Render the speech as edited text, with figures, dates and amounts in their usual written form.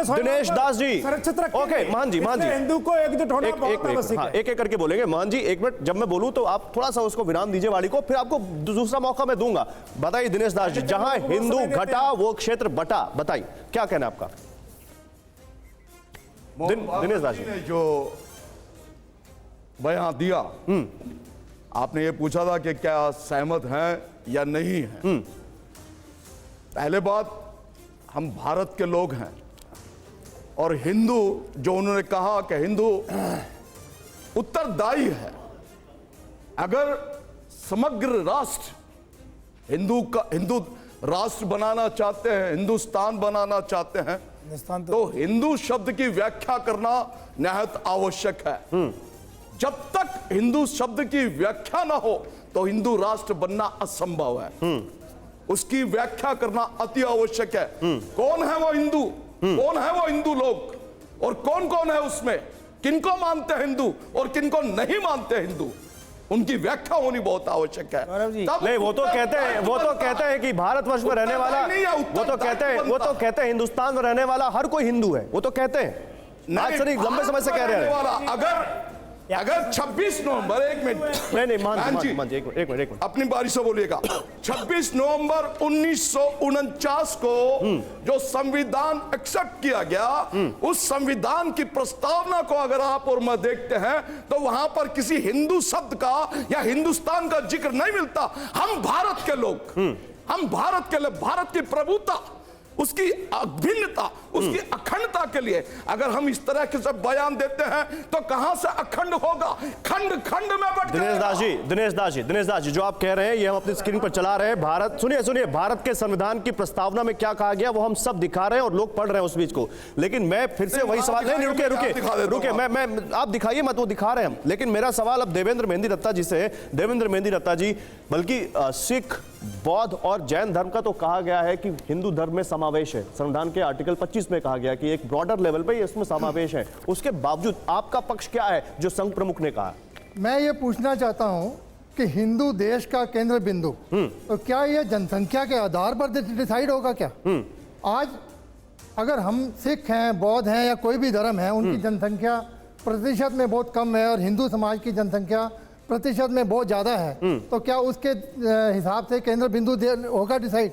Dinesh Das ji, okay मान जी, हिंदू को एकजुट होना बहुत आवश्यक है। एक एक करके बोलेंगे। मान जी एक मिनट, जब मैं बोलूं तो आप थोड़ा सा उसको विराम दीजिए वाणी को, फिर आपको दूसरा मौका मैं दूंगा। बताइए दिनेश दास जी, जहां हिंदू घटा वो क्षेत्र बटा, बताइए क्या कहना है आपका? दिनेश दास जी ने जो बयान दिया, आपने ये पूछा था कि क्या सहमत हैं या नहीं हैं। पहले बात, हम भारत के लोग हैं और हिंदू, जो उन्होंने कहा कि हिंदू उत्तरदायी है। अगर समग्र राष्ट्र हिंदू राष्ट्र बनाना चाहते हैं, हिंदुस्तान बनाना चाहते हैं, तो हिंदू शब्द की व्याख्या करना निहायत आवश्यक है। जब तक हिंदू शब्द की व्याख्या ना हो तो हिंदू राष्ट्र बनना असंभव है। उसकी व्याख्या करना अति आवश्यक है। कौन है वो हिंदू, कौन है वो हिंदू लोग, और कौन कौन है उसमें, किनको मानते हैं हिंदू और किनको नहीं मानते हिंदू, उनकी व्याख्या होनी बहुत आवश्यक है। नहीं, वो तो कहते हैं कि भारतवर्ष में रहने वाला, वो तो कहते हैं हिंदुस्तान में रहने वाला हर कोई हिंदू है, वो तो कहते हैं। आज सर लंबे समय से कह रहे हैं। अगर 26 नवंबर, एक मिनट, नहीं मान जी, एक मिनट अपनी बारी से बोलिएगा। 26 नवंबर 1949 को जो संविधान एक्सेप्ट किया गया, उस संविधान की प्रस्तावना को अगर आप और मैं देखते हैं तो वहां पर किसी हिंदू शब्द का या हिंदुस्तान का जिक्र नहीं मिलता। हम भारत के लोग, हम भारत के लोग, भारत की प्रभुता, उसकी अभिन्नता, उसकी अखंडता के लिए अगर हम इस तरह के सब बयान देते हैं तो कहां से अखंड होगा, खंड खंड में बट दिनेश दास जी जो आप कह रहे हैं ये हम अपनी स्क्रीन पर चला रहे हैं। भारत, सुनिए, भारत के संविधान की प्रस्तावना में क्या कहा गया वो हम सब दिखा रहे हैं और लोग पढ़ रहे हैं उस बीच को। लेकिन मैं फिर से वही सवाल, नहीं रुके, मैं आप दिखाइए मत, वो दिखा रहे हैं हम। लेकिन मेरा सवाल अब देवेंद्र मेहंदी दत्ता जी से है। देवेंद्र मेहंदी दत्ता जी, बल्कि सिख, बौद्ध और जैन धर्म का तो कहा गया है कि हिंदू धर्म में समावेश है। संविधान के आर्टिकल 25 में कहा गया कि एक ब्रॉडर लेवल पे इसमें समावेश है। उसके बावजूद आपका पक्ष क्या है जो संघ प्रमुख ने कहा? मैं ये पूछना चाहता हूं कि हिंदू देश का केंद्र बिंदु, तो क्या यह जनसंख्या के आधार पर डिसाइड होगा क्या? आज अगर हम सिख हैं, बौद्ध हैं या कोई भी धर्म है, उनकी जनसंख्या प्रतिशत में बहुत कम है और हिंदू समाज की जनसंख्या प्रतिशत में बहुत ज़्यादा है, तो क्या उसके हिसाब से केंद्र बिंदु होगा डिसाइड?